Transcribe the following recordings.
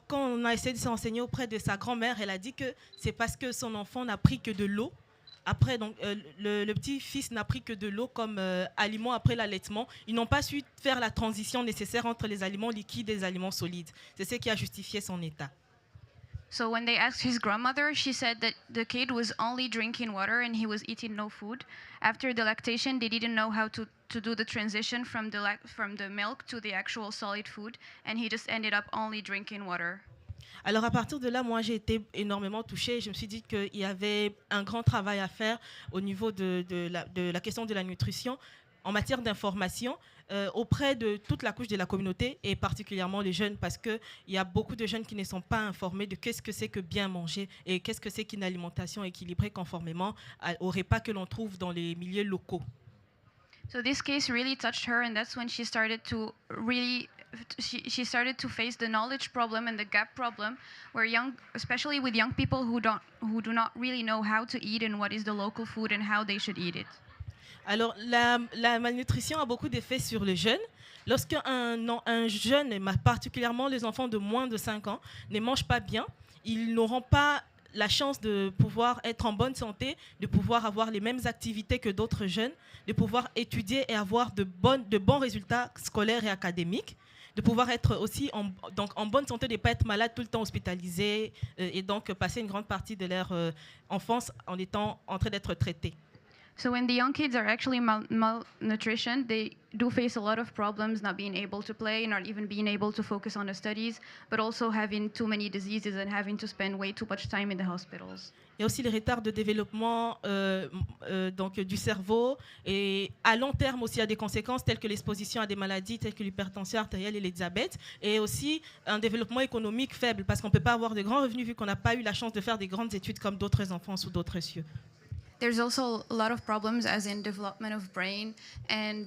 quand on a essayé de s'enseigner auprès de sa grand-mère, elle a dit que c'est parce que son enfant n'a pris que de l'eau. Après, donc, le petit-fils n'a pris que de l'eau comme aliment après l'allaitement. Ils n'ont pas su faire la transition nécessaire entre les aliments liquides et les aliments solides. C'est ce qui a justifié son état. So when they asked his grandmother, she said that the kid was only drinking water and he was eating no food. After the lactation, they didn't know how to do the transition from the milk to the actual solid food, and he just ended up only drinking water. Alors à partir de là, moi j'ai été énormément touchée. Je me suis dit qu'il y avait un grand travail à faire au niveau de la question de la nutrition en matière d'information auprès de toute la couche de la communauté et particulièrement les jeunes, parce qu'il y a beaucoup de jeunes qui ne sont pas informés de qu'est-ce que c'est que bien manger et qu'est-ce que c'est qu'une alimentation équilibrée conformément aux repas que l'on trouve dans les milieux locaux. So this case really touched her, and that's when she started to she started to face the knowledge problem and the gap problem, where especially with young people who do not really know how to eat and what is the local food and how they should eat it. Alors, la malnutrition a beaucoup d'effets sur les jeunes. Lorsqu'un un jeune, particulièrement les enfants de moins de 5 ans, ne mangent pas bien, ils n'auront pas la chance de pouvoir être en bonne santé, de pouvoir avoir les mêmes activités que d'autres jeunes, de pouvoir étudier et avoir de bons résultats scolaires et académiques, de pouvoir être aussi en bonne santé, de ne pas être malade tout le temps hospitalisé et donc passer une grande partie de leur enfance en étant en train d'être traités. So when the young kids are actually malnutrition, they do face a lot of problems, not being able to play, not even being able to focus on the studies, but also having too many diseases and having to spend way too much time in the hospitals. Il y a aussi les retards de développement donc, du cerveau, et à long terme aussi il y a des conséquences telles que l'exposition à des maladies telles que l'hypertension artérielle et le diabète, et aussi un développement économique faible parce qu'on ne peut pas avoir de grands revenus vu qu'on n'a pas eu la chance de faire des grandes études comme d'autres enfants sous d'autres cieux. There's also a lot of problems, as in development of brain and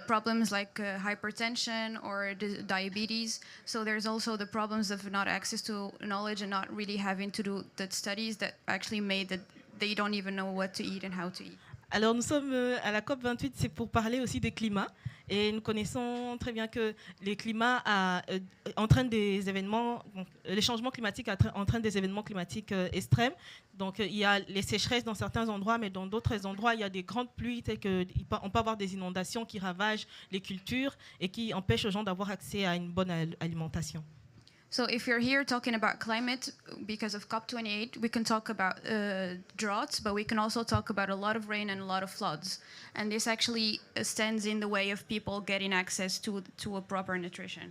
problems like hypertension or diabetes. So there's also the problems of not access to knowledge and not really having to do the studies that actually made that they don't even know what to eat and how to eat. Alors nous sommes à la COP28, c'est pour parler aussi des climats. Et nous connaissons très bien que les climats entraînent des événements, donc, les changements climatiques entraînent des événements climatiques extrêmes. Donc il y a les sécheresses dans certains endroits, mais dans d'autres endroits, il y a des grandes pluies, telles qu'on peut avoir des inondations qui ravagent les cultures et qui empêchent aux gens d'avoir accès à une bonne alimentation. So if you're here talking about climate because of COP28, we can talk about droughts, but we can also talk about a lot of rain and a lot of floods. And this actually stands in the way of people getting access to a proper nutrition.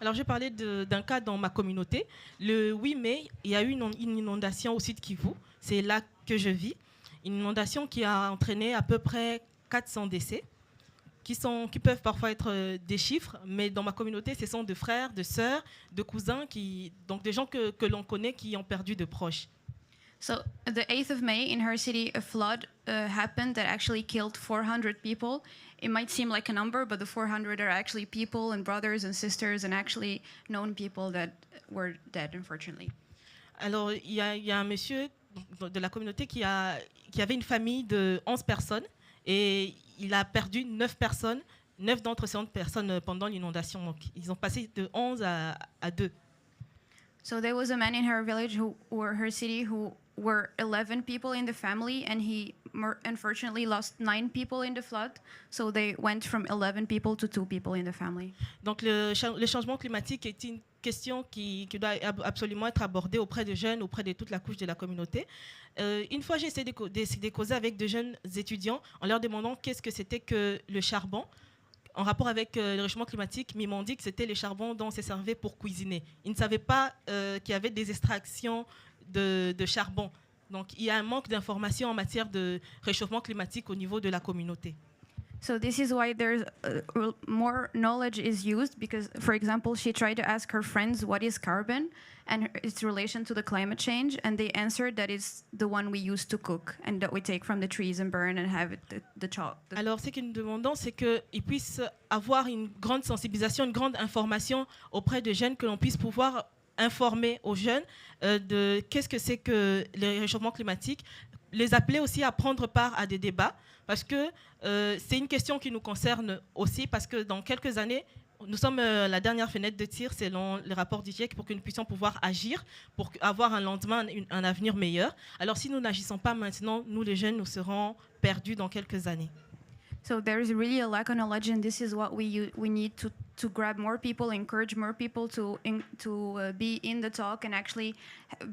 Alors, j'ai parlé d'un cas dans ma communauté. Le 8 mai, il y a eu une inondation au site Kivu. C'est là que je vis. Une inondation qui a entraîné à peu près 400 décès. Qui peuvent parfois être des chiffres, mais dans ma communauté, ce sont de frères, de sœurs, de cousins, donc des gens que l'on connaît qui ont perdu de proches. So the 8th of May, in her city, a flood happened that actually killed 400 people. It might seem like a number, but the 400 are actually people and brothers and sisters and actually known people that were dead, unfortunately. Alors, il y a un monsieur de la communauté qui avait une famille de 11 personnes et il a perdu 9 personnes, 9 d'entre ces 11 personnes pendant l'inondation. Donc, ils ont passé de 11 à 2. So there was a man in her village or her city who were 11 people in the family, and he unfortunately lost 9 people in the flood. So they went from 11 people to 2 people in the family. Donc le changement climatique est une question qui doit absolument être abordée auprès des jeunes, auprès de toute la couche de la communauté. Une fois, j'ai essayé de causer avec de jeunes étudiants en leur demandant qu'est-ce que c'était que le charbon en rapport avec le réchauffement climatique, mais ils m'ont dit que c'était le charbon dont on se servait pour cuisiner. Ils ne savaient pas qu'il y avait des extractions de charbon. Donc, il y a un manque d'informations en matière de réchauffement climatique au niveau de la communauté. So this is why there's more knowledge is used, because, for example, she tried to ask her friends what is carbon and its relation to the climate change, and they answered that it's the one we use to cook and that we take from the trees and burn and have it, the chalk. Alors, ce que nous demandons, c'est qu'ils puissent avoir une grande sensibilisation, une grande information auprès des jeunes, que l'on puisse pouvoir informer aux jeunes de qu'est-ce que c'est que le réchauffement climatique, les appeler aussi à prendre part à des débats, parce que c'est une question qui nous concerne aussi, parce que dans quelques années, nous sommes la dernière fenêtre de tir selon les rapports du GIEC pour que nous puissions pouvoir agir, pour avoir un lendemain, un avenir meilleur. Alors si nous n'agissons pas maintenant, nous les jeunes, nous serons perdus dans quelques années. So there is really a lack of knowledge, and this is what we need to grab more people, encourage more people to be in the talk and actually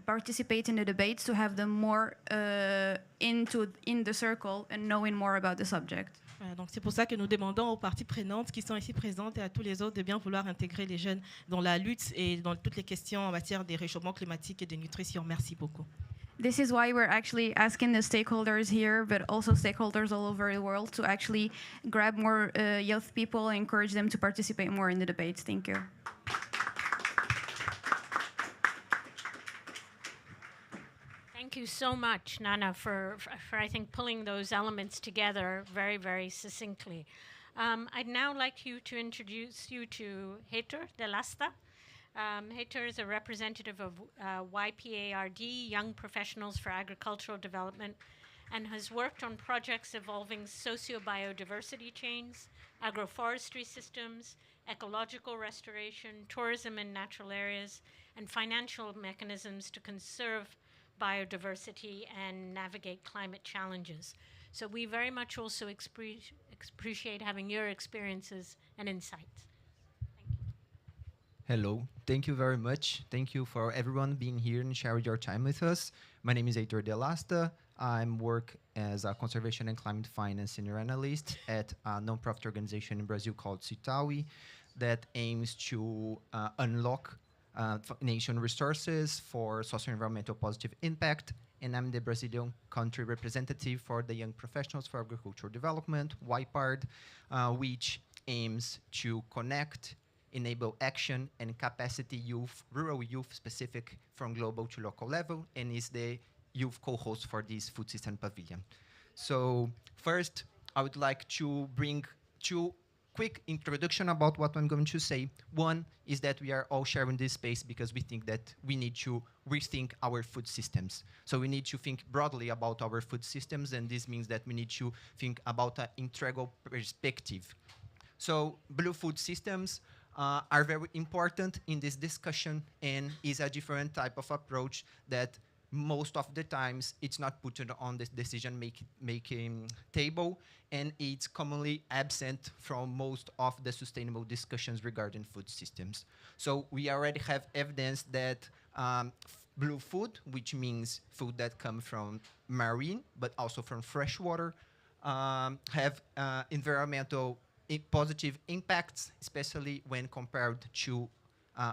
participate in the debates, to have them more in the circle and knowing more about the subject. Donc c'est pour ça que nous demandons aux parties prenantes qui sont ici présentes et à tous les autres de bien vouloir intégrer les jeunes dans la lutte et dans toutes les questions en matière des réchauffements climatiques et de nutrition. Merci beaucoup. This is why we're actually asking the stakeholders here, but also stakeholders all over the world, to actually grab more youth people and encourage them to participate more in the debates. Thank you. Thank you so much, Nana, for I think pulling those elements together very, very succinctly. I'd now like to introduce you to Heitor de Lasta. Heitor is a representative of YPARD, Young Professionals for Agricultural Development, and has worked on projects involving socio-biodiversity chains, agroforestry systems, ecological restoration, tourism in natural areas, and financial mechanisms to conserve biodiversity and navigate climate challenges. So we very much also appreciate having your experiences and insights. Hello, thank you very much. Thank you for everyone being here and sharing your time with us. My name is Heitor de Lasta. I work as a conservation and climate finance senior analyst at a nonprofit organization in Brazil called Citaui that aims to unlock nation resources for socio-environmental positive impact. And I'm the Brazilian country representative for the Young Professionals for Agricultural Development, YPARD, which aims to connect, enable action and capacity youth, rural youth specific from global to local level, and is the youth co-host for this food system pavilion. So first, I would like to bring two quick introduction about what I'm going to say. One is that we are all sharing this space because we think that we need to rethink our food systems. So we need to think broadly about our food systems, and this means that we need to think about an integral perspective. So blue food systems are very important in this discussion, and is a different type of approach that most of the times it's not put on the decision-making table, and it's commonly absent from most of the sustainable discussions regarding food systems. So we already have evidence that blue food, which means food that come from marine, but also from freshwater, have environmental positive impacts, especially when compared to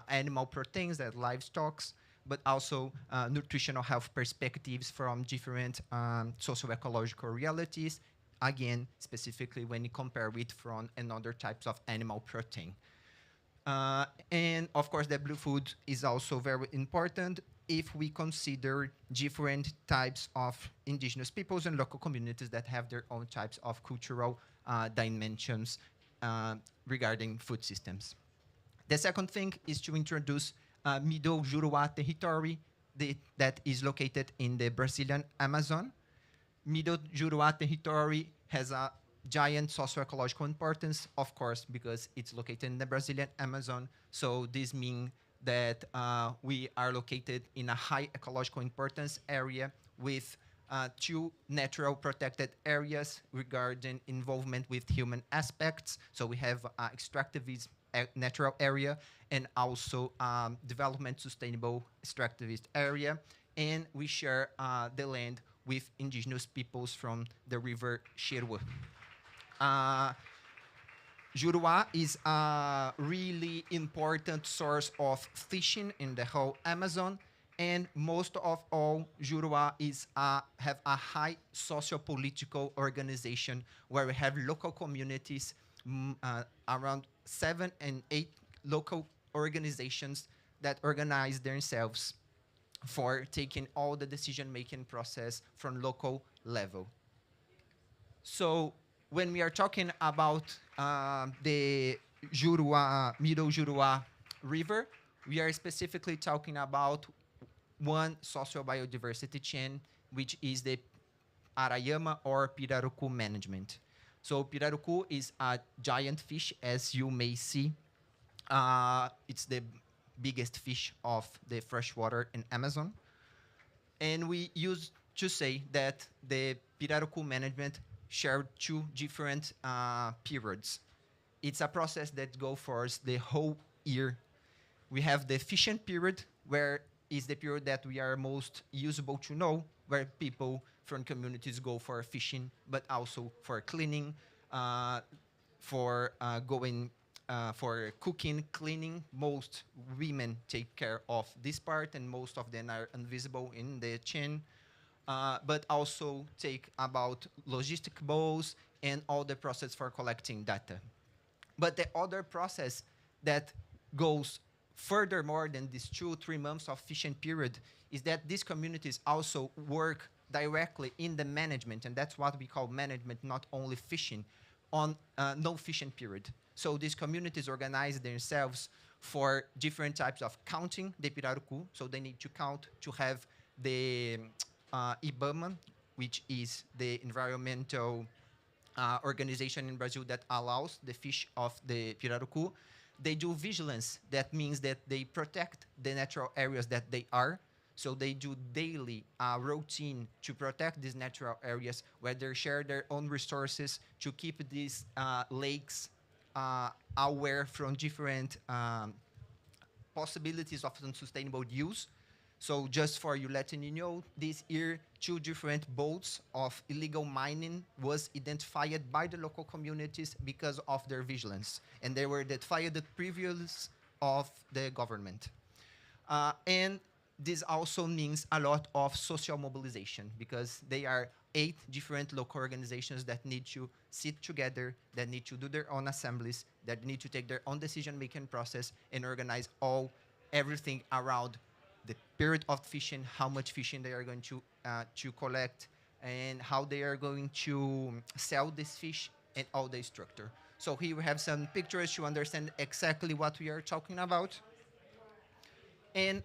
animal proteins and livestock, but also nutritional health perspectives from different socio-ecological realities, again, specifically when you compare it from another types of animal protein. And of course, the blue food is also very important if we consider different types of indigenous peoples and local communities that have their own types of cultural dimensions regarding food systems. The second thing is to introduce Middle Juruá territory that is located in the Brazilian Amazon. Middle Juruá territory has a giant socio-ecological importance, of course, because it's located in the Brazilian Amazon. So this means that we are located in a high ecological importance area with two natural protected areas regarding involvement with human aspects. So we have extractivist natural area and also development sustainable extractivist area. And we share the land with indigenous peoples from the river Xirua. Juruá is a really important source of fishing in the whole Amazon, and most of all, Juruá have a high socio-political organization where we have local communities, around 7 and 8 local organizations that organize themselves for taking all the decision-making process from local level. So when we are talking about the Middle Juruá River, we are specifically talking about one socio-biodiversity chain, which is the Arayama or Pirarucu management. So Pirarucu is a giant fish, as you may see It's the biggest fish of the freshwater in Amazon. And we used to say that the Pirarucu management shared two different periods. It's a process that goes for the whole year. We have the fishing period, where is the period that we are most usable to know, where people from communities go for fishing, but also for cleaning, for going for cooking, cleaning. Most women take care of this part, and most of them are invisible in the chain. But also take about logistic bowls and all the process for collecting data. But the other process that goes furthermore than these 2 or 3 months of fishing period is that these communities also work directly in the management, and that's what we call management, not only fishing, on no fishing period. So these communities organize themselves for different types of counting the Pirarucu. So they need to count to have the IBAMA, which is the environmental organization in Brazil that allows the fish of the Pirarucu. They do vigilance. That means that they protect the natural areas that they are. So they do daily routine to protect these natural areas, where they share their own resources to keep these lakes aware from different possibilities of sustainable use. So just for you letting you know, this year, 2 different boats of illegal mining was identified by the local communities because of their vigilance. And they were identified the previous of the government. And this also means a lot of social mobilization, because they are 8 different local organizations that need to sit together, that need to do their own assemblies, that need to take their own decision-making process and organize everything around the period of fishing, how much fishing they are going to collect, and how they are going to sell this fish, and all the structure. So here we have some pictures to understand exactly what we are talking about. And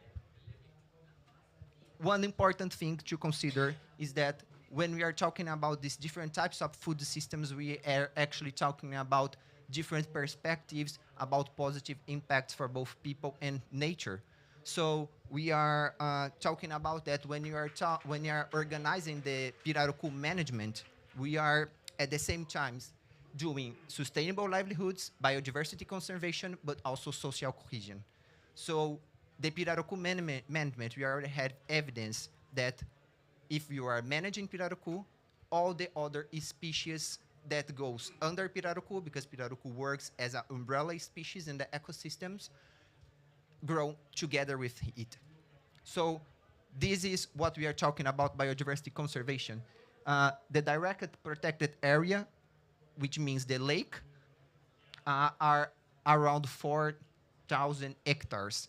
one important thing to consider is that when we are talking about these different types of food systems, we are actually talking about different perspectives about positive impacts for both people and nature. So we are talking about that when you are organizing the Pirarucu management, we are at the same time doing sustainable livelihoods, biodiversity conservation, but also social cohesion. So the Pirarucu management, we already had evidence that if you are managing Pirarucu, all the other species that goes under Pirarucu, because Pirarucu works as an umbrella species in the ecosystems, grow together with it. So this is what we are talking about biodiversity conservation. The direct protected area, which means the lake, are around 4,000 hectares.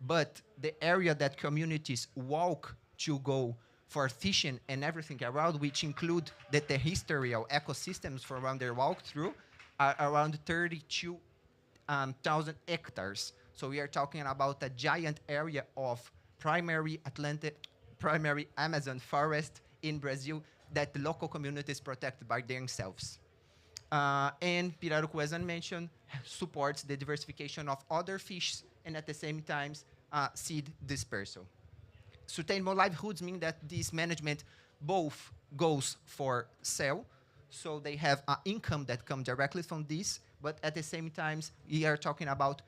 But the area that communities walk to go for fishing and everything around, which include the terrestrial ecosystems for around their walk through, are around 32,000 hectares. So we are talking about a giant area of primary Amazon forest in Brazil that the local communities protect by themselves. And Pirarucu, as I mentioned, supports the diversification of other fish and at the same time seed dispersal. Sustainable livelihoods mean that this management both goes for sale, so they have income that come directly from this, but at the same time, we are talking about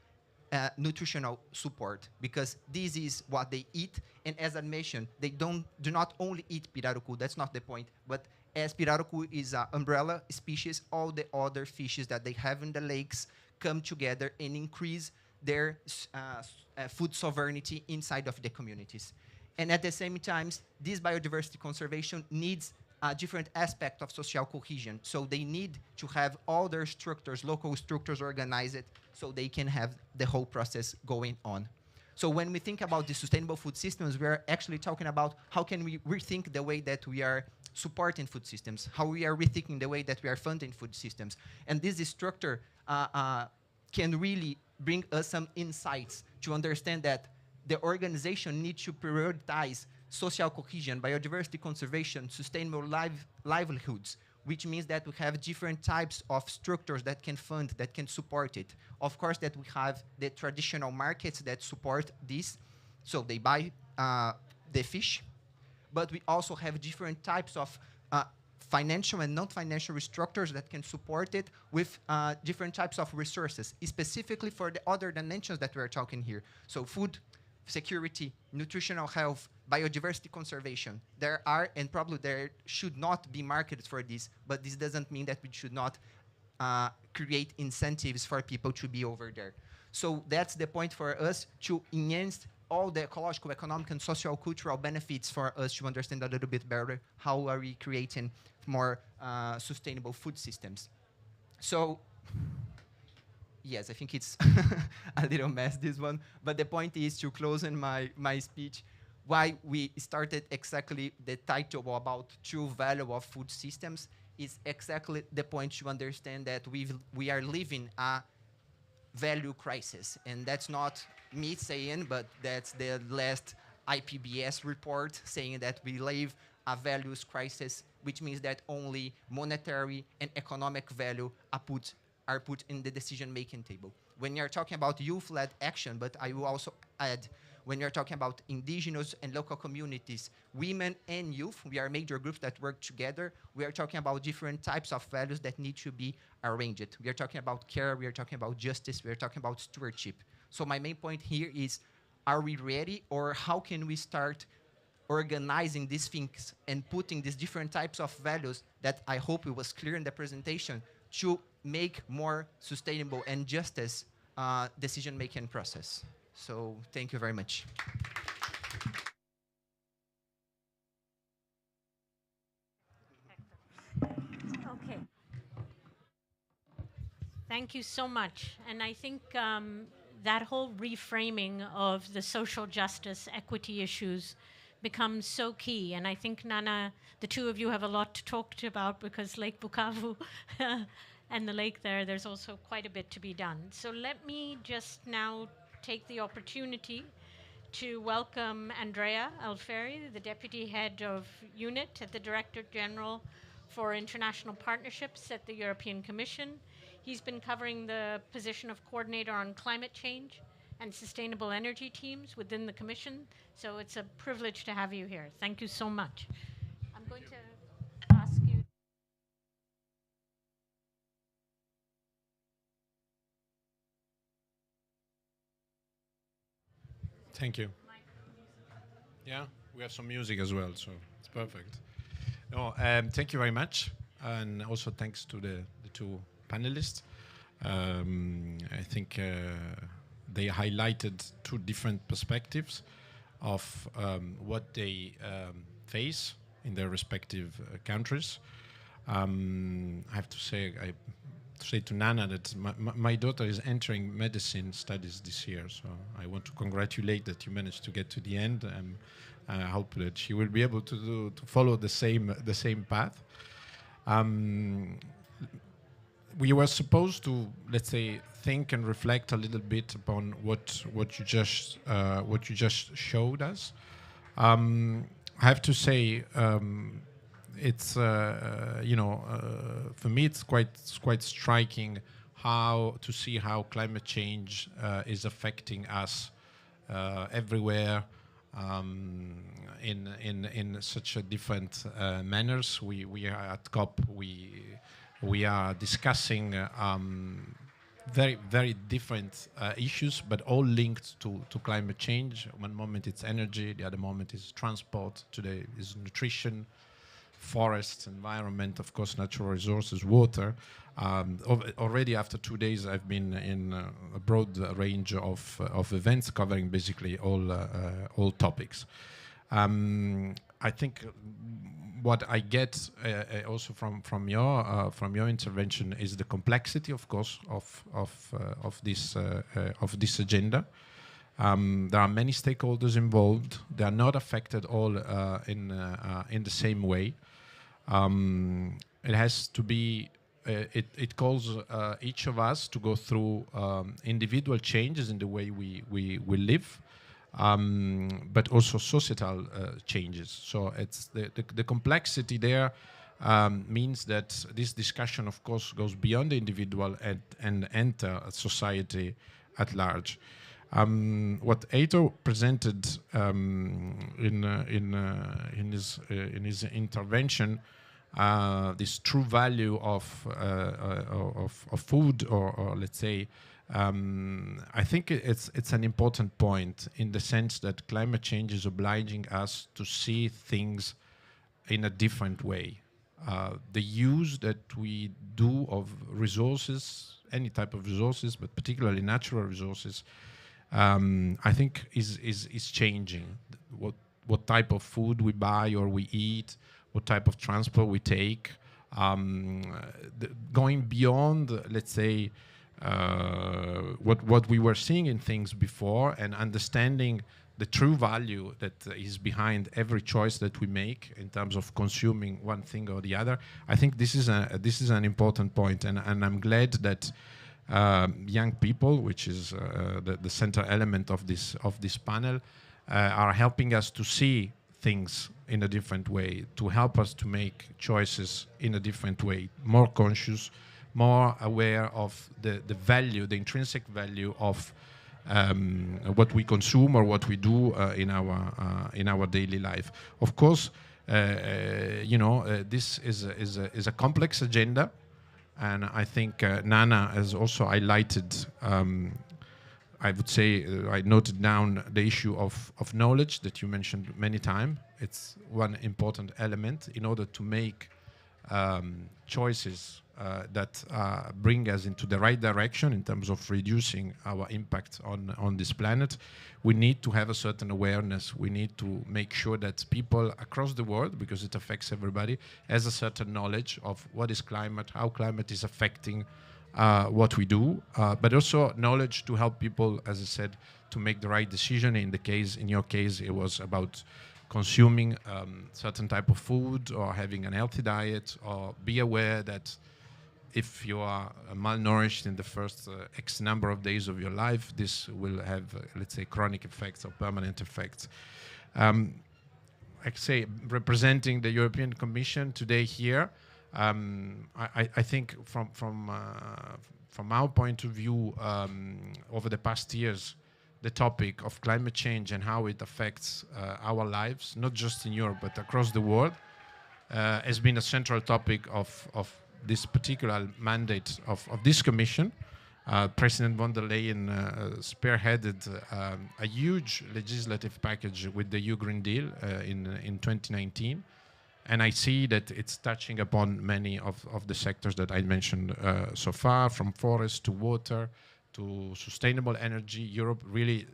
nutritional support, because this is what they eat. And as I mentioned, they do not only eat Pirarucu, that's not the point, but as Pirarucu is an umbrella species, all the other fishes that they have in the lakes come together and increase their food sovereignty inside of the communities. And at the same time, this biodiversity conservation needs a different aspect of social cohesion. So they need to have all their structures, local structures organized, so they can have the whole process going on. So when we think about the sustainable food systems, we are actually talking about how can we rethink the way that we are supporting food systems, how we are rethinking the way that we are funding food systems. And this structure can really bring us some insights to understand that the organization needs to prioritize social cohesion, biodiversity conservation, sustainable livelihoods, which means that we have different types of structures that can fund, that can support it. Of course, that we have the traditional markets that support this, so they buy the fish, but we also have different types of financial and non-financial structures that can support it with different types of resources, specifically for the other dimensions that we're talking here. So food security, nutritional health, biodiversity conservation. There are, and probably there should not be markets for this, but this doesn't mean that we should not create incentives for people to be over there. So that's the point for us, to enhance all the ecological, economic, and social cultural benefits for us to understand a little bit better how are we creating more sustainable food systems. So yes, I think it's a little mess, this one. But the point is, to close in my speech, why we started exactly the title about true value of food systems is exactly the point to understand that we are living a value crisis. And that's not me saying, but that's the last IPBES report saying that we live a values crisis, which means that only monetary and economic value are put in the decision-making table. When you're talking about youth-led action, but I will also add, when you're talking about indigenous and local communities, women and youth, we are major groups that work together. We are talking about different types of values that need to be arranged. We are talking about care, we are talking about justice, we are talking about stewardship. So my main point here is, are we ready, or how can we start organizing these things and putting these different types of values that I hope it was clear in the presentation to make more sustainable and justice decision-making process. So thank you very much. Okay. Thank you so much. And I think that whole reframing of the social justice, equity issues becomes so key. And I think, Nana, the two of you have a lot to talk about, because Lake Bukavu and the lake there's also quite a bit to be done. So let me just now take the opportunity to welcome Andrea Alfieri, the Deputy Head of Unit at the Director General for International Partnerships at the European Commission. He's been covering the position of Coordinator on Climate Change and Sustainable Energy Teams within the Commission. So it's a privilege to have you here. Thank you so much. I'm going to ask you. Thank you. Yeah, we have some music as well, so it's perfect. No, thank you very much, and also thanks to the two panelists. I think they highlighted two different perspectives of what they face in their respective countries. I have to say to Nana that my daughter is entering medicine studies this year, so I want to congratulate that you managed to get to the end, and I hope that she will be able to follow the same path. We were supposed to, let's say, think and reflect a little bit upon what you just showed us. I have to say, it's for me it's quite striking to see how climate change is affecting us everywhere in such a different manners. We are at COP. We are discussing very, very different issues, but all linked to climate change. One moment it's energy, the other moment is transport, today is nutrition, forests, environment, of course, natural resources, water. Already after 2 days, I've been in a broad range of events covering basically all topics. I think what I get also from your intervention is the complexity, of course, of this agenda. There are many stakeholders involved. They are not affected all in the same way. It has to be. It calls each of us to go through individual changes in the way we live. But also societal changes. So it's the complexity there means that this discussion, of course, goes beyond the individual and enter society at large. What Heitor presented in his intervention, this true value of food, or let's say, I think it's an important point in the sense that climate change is obliging us to see things in a different way. The use that we do of resources, any type of resources, but particularly natural resources, I think is changing. What type of food we buy or we eat, what type of transport we take, going beyond, let's say, what we were seeing in things before, and understanding the true value that is behind every choice that we make in terms of consuming one thing or the other. I think this is an important point, and I'm glad that young people, which is the center element of this panel, are helping us to see things in a different way, to help us to make choices in a different way, more conscious, more aware of the value, the intrinsic value of what we consume or what we do in our daily life. Of course, this is a complex agenda, and I think Nana has also highlighted. I would say I noted down the issue of knowledge that you mentioned many times. It's one important element in order to make choices that bring us into the right direction in terms of reducing our impact on this planet. We need to have a certain awareness. We need to make sure that people across the world, because it affects everybody, has a certain knowledge of what is climate, how climate is affecting what we do, but also knowledge to help people, as I said, to make the right decision. In your case, it was about consuming certain type of food or having a healthy diet, or be aware that if you are malnourished in the first X number of days of your life, this will have, let's say, chronic effects or permanent effects. I say, representing the European Commission today here, I think from our point of view, over the past years, the topic of climate change and how it affects our lives, not just in Europe but across the world, has been a central topic of this particular mandate of this Commission. President von der Leyen spearheaded a huge legislative package with the EU Green Deal in 2019. And I see that it's touching upon many of the sectors that I mentioned so far, from forest to water to sustainable energy. Europe really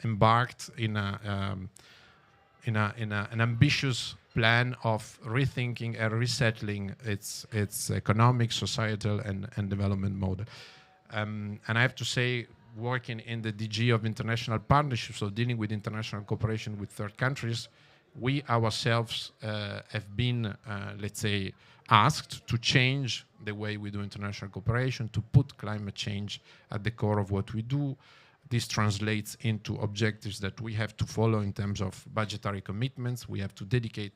embarked in an ambitious plan of rethinking and resettling its economic, societal, and development model. And I have to say, working in the DG of international partnerships, so dealing with international cooperation with third countries, we ourselves have been, let's say, asked to change the way we do international cooperation, to put climate change at the core of what we do. This translates into objectives that we have to follow in terms of budgetary commitments. We have to dedicate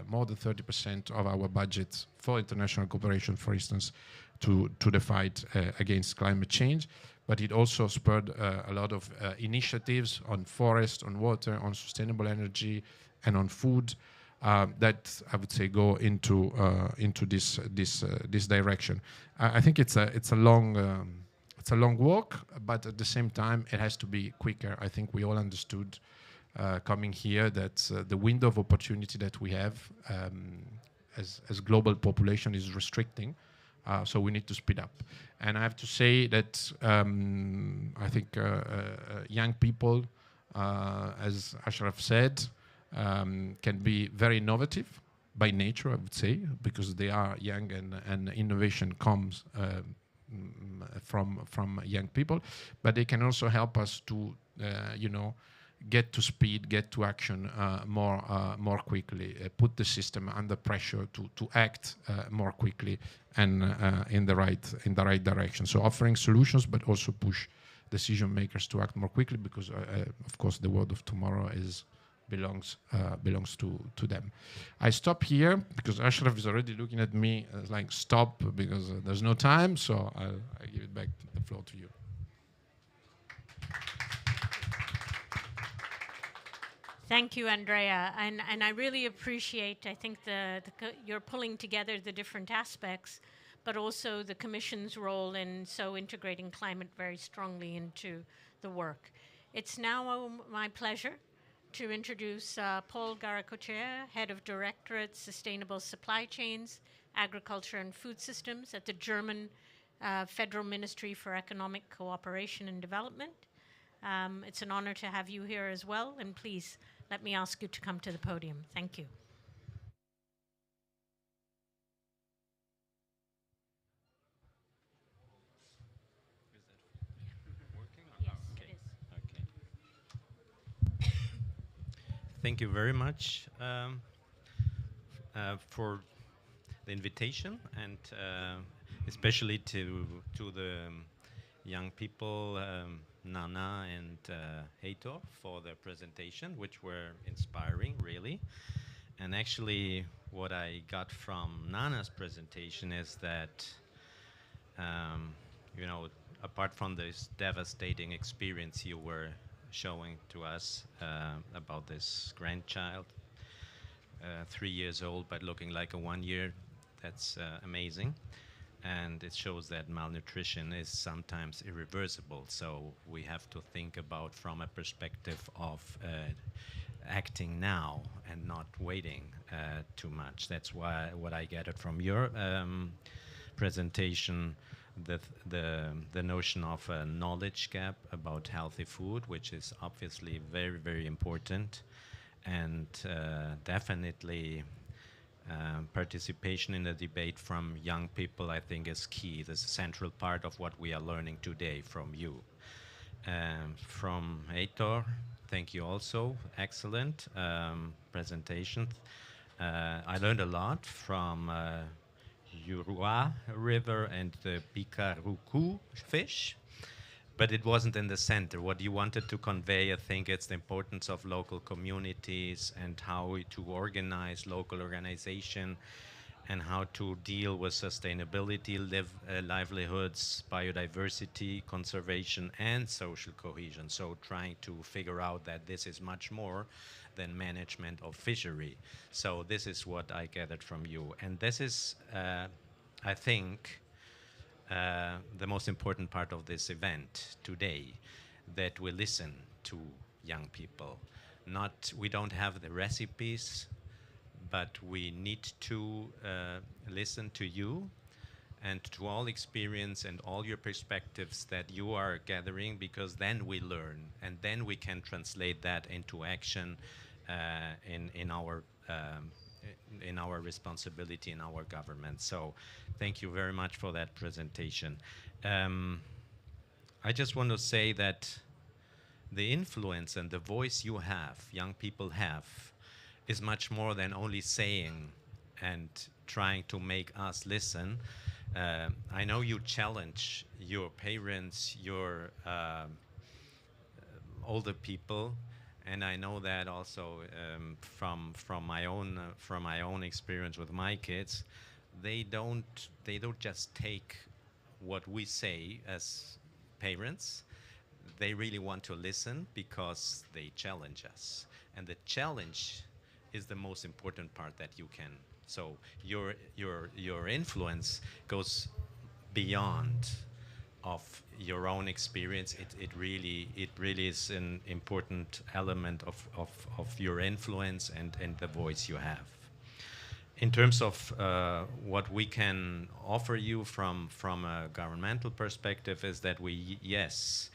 more than 30% of our budget for international cooperation, for instance, to the fight against climate change. But it also spurred a lot of initiatives on forest, on water, on sustainable energy, and on food that I would say go into this direction. I think it's a long walk, but at the same time it has to be quicker. I think we all understood coming here that the window of opportunity that we have as global population is restricting. So we need to speed up. And I have to say that I think young people, as Ashraf said, can be very innovative by nature, I would say, because they are young, and innovation comes from young people. But they can also help us to, get to speed, get to action more quickly, put the system under pressure to act more quickly and in the right direction. So offering solutions, but also push decision makers to act more quickly, because of course the world of tomorrow is belongs to them. I stop here because Ashraf is already looking at me like stop because there's no time. So I give it back the floor to you. Thank you, Andrea. And I really appreciate, I think, you're pulling together the different aspects, but also the Commission's role in so integrating climate very strongly into the work. It's now my pleasure to introduce Paul Garacochea, Head of Directorate Sustainable Supply Chains, Agriculture and Food Systems at the German Federal Ministry for Economic Cooperation and Development. It's an honor to have you here as well, and please let me ask you to come to the podium. Thank you. Thank you very much for the invitation, and especially to the young people, Nana and Heitor, for their presentation, which were inspiring, really. And actually, what I got from Nana's presentation is that, you know, apart from this devastating experience you were showing to us about this grandchild, 3 years old but looking like a 1 year, that's amazing. And it shows that malnutrition is sometimes irreversible, so we have to think about from a perspective of acting now and not waiting too much. That's why what I gathered from your presentation, the notion of a knowledge gap about healthy food, which is obviously very, very important, and definitely participation in the debate from young people, I think, is key. This is a central part of what we are learning today from you. From Heitor, thank you also. Excellent presentation. I learned a lot from Juruá River and the Pirarucu fish, but it wasn't in the center. What you wanted to convey, I think, it's the importance of local communities and how to organize local organization and how to deal with sustainability, livelihoods, biodiversity, conservation, and social cohesion. So trying to figure out that this is much more than management of fishery. So this is what I gathered from you. And this is, I think, the most important part of this event today, that we listen to young people. We don't have the recipes, but we need to listen to you and to all experience and all your perspectives that you are gathering, because then we learn and then we can translate that into action in our responsibility in our government. So thank you very much for that presentation. I just want to say that the influence and the voice you have, young people have, is much more than only saying and trying to make us listen. I know you challenge your parents, your older people, and I know that also from my own experience with my kids. They don't just take what we say as parents. They really want to listen because they challenge us, and the challenge is the most important part that you can. So your influence goes beyond of your own experience. It really is an important element of your influence and the voice you have. In terms of what we can offer you from a governmental perspective is that we, yes,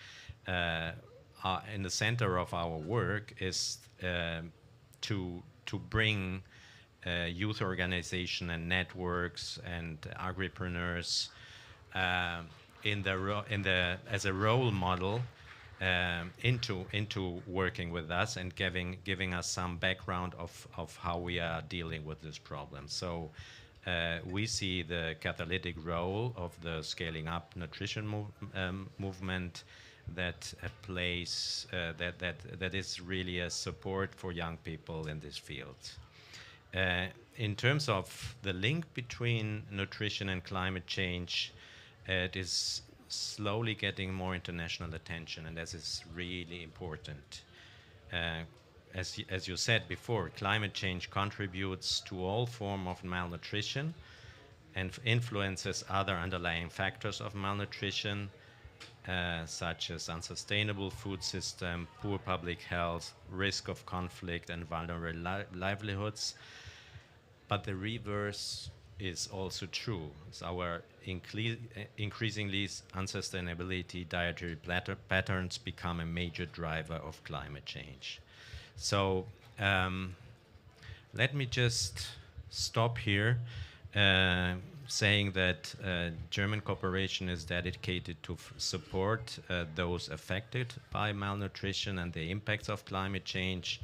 in the center of our work is to bring youth organization and networks and agripreneurs as a role model into working with us and giving us some background of how we are dealing with this problem. So we see the catalytic role of the Scaling Up Nutrition movement that that is really a support for young people in this field. In terms of the link between nutrition and climate change, it is slowly getting more international attention, and this is really important. As you said before, climate change contributes to all forms of malnutrition and influences other underlying factors of malnutrition, such as unsustainable food system, poor public health, risk of conflict, and vulnerable livelihoods. But the reverse is also true. So our increasingly unsustainability dietary patterns become a major driver of climate change. So let me just stop here, saying that German cooperation is dedicated to support those affected by malnutrition and the impacts of climate change,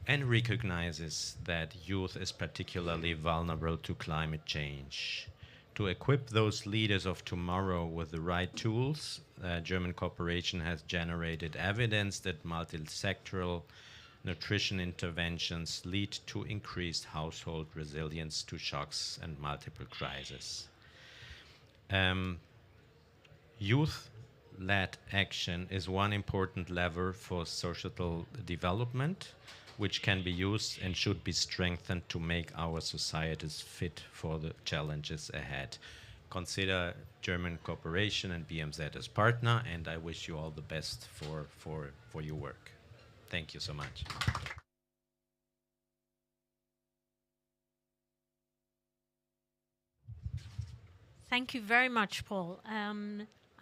and recognizes that youth is particularly vulnerable to climate change. To equip those leaders of tomorrow with the right tools, German cooperation has generated evidence that multi-sectoral nutrition interventions lead to increased household resilience to shocks and multiple crises. Youth-led action is one important lever for societal development, which can be used and should be strengthened to make our societies fit for the challenges ahead. Consider German cooperation and BMZ as partner, and I wish you all the best for your work. Thank you so much. Thank you very much, Paul.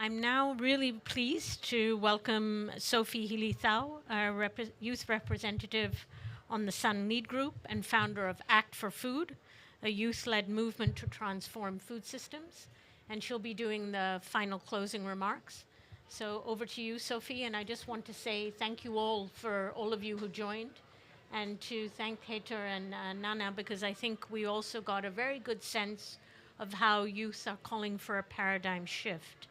I'm now really pleased to welcome Sophie Hilithau, our youth representative on the Sun Lead Group and founder of Act for Food, a youth-led movement to transform food systems. And she'll be doing the final closing remarks. So over to you, Sophie, and I just want to say thank you all for all of you who joined, and to thank Peter and Nana, because I think we also got a very good sense of how youth are calling for a paradigm shift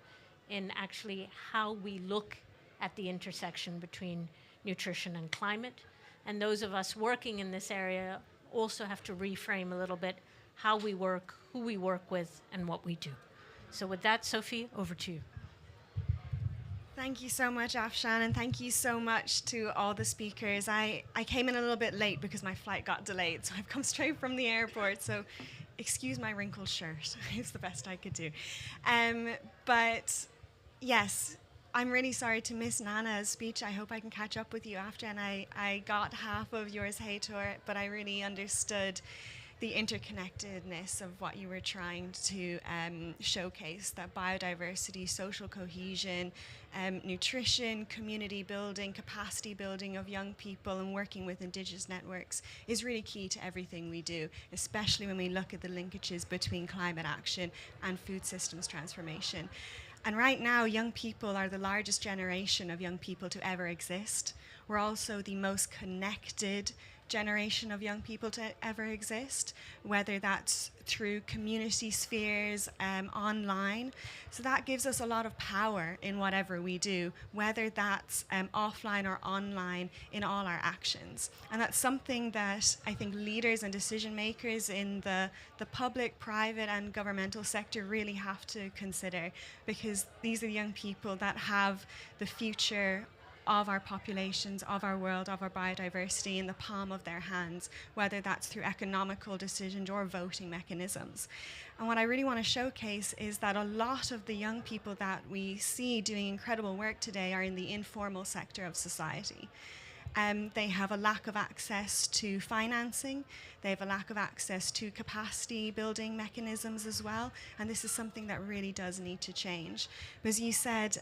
in actually how we look at the intersection between nutrition and climate. And those of us working in this area also have to reframe a little bit how we work, who we work with, and what we do. So with that, Sophie, over to you. Thank you so much, Afshan, and thank you so much to all the speakers. I came in a little bit late because my flight got delayed, so I've come straight from the airport, so excuse my wrinkled shirt. It's the best I could do. But yes, I'm really sorry to miss Nana's speech. I hope I can catch up with you after, and I got half of yours, Heitor, but I really understood the interconnectedness of what you were trying to showcase, that biodiversity, social cohesion, nutrition, community building, capacity building of young people and working with indigenous networks is really key to everything we do, especially when we look at the linkages between climate action and food systems transformation. And right now, young people are the largest generation of young people to ever exist. We're also the most connected generation of young people to ever exist, whether that's through community spheres, online. So that gives us a lot of power in whatever we do, whether that's offline or online in all our actions. And that's something that I think leaders and decision makers in the public, private and governmental sector really have to consider, because these are the young people that have the future of our populations, of our world, of our biodiversity in the palm of their hands, whether that's through economical decisions or voting mechanisms. And what I really want to showcase is that a lot of the young people that we see doing incredible work today are in the informal sector of society. They have a lack of access to financing, they have a lack of access to capacity building mechanisms as well, and this is something that really does need to change. As you said,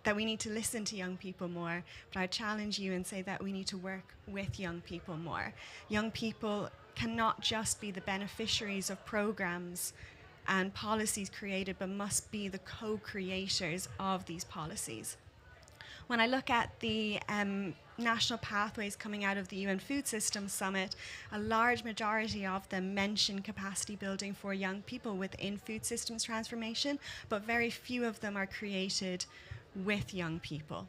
that we need to listen to young people more, but I challenge you and say that we need to work with young people more. Young people cannot just be the beneficiaries of programs and policies created, but must be the co-creators of these policies. When I look at the national pathways coming out of the UN Food Systems Summit, a large majority of them mention capacity building for young people within food systems transformation, but very few of them are created with young people.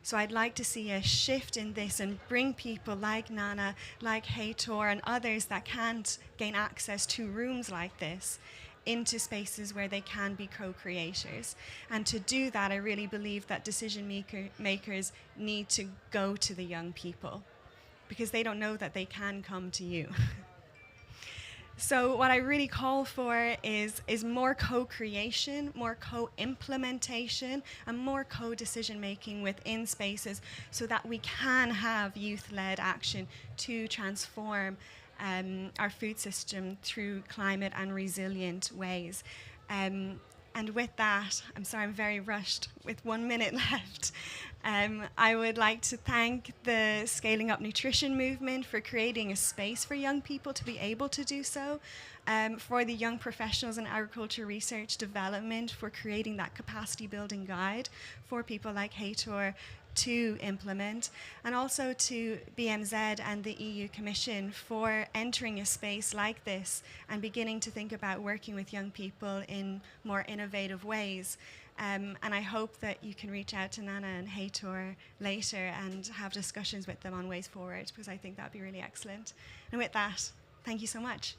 So I'd like to see a shift in this and bring people like Nana, like Heitor, and others that can't gain access to rooms like this into spaces where they can be co-creators. And to do that, I really believe that decision makers need to go to the young people because they don't know that they can come to you. So what I really call for is more co-creation, more co-implementation, and more co-decision making within spaces so that we can have youth-led action to transform our food system through climate and resilient ways. And with that, I'm sorry, I'm very rushed with 1 minute left. I would like to thank the Scaling Up Nutrition movement for creating a space for young people to be able to do so, for the Young Professionals in Agriculture Research Development for creating that capacity building guide for people like Heitor to implement, and also to BMZ and the EU Commission for entering a space like this and beginning to think about working with young people in more innovative ways. And I hope that you can reach out to Nana and Heitor later and have discussions with them on ways forward, because I think that would be really excellent. And with that, thank you so much.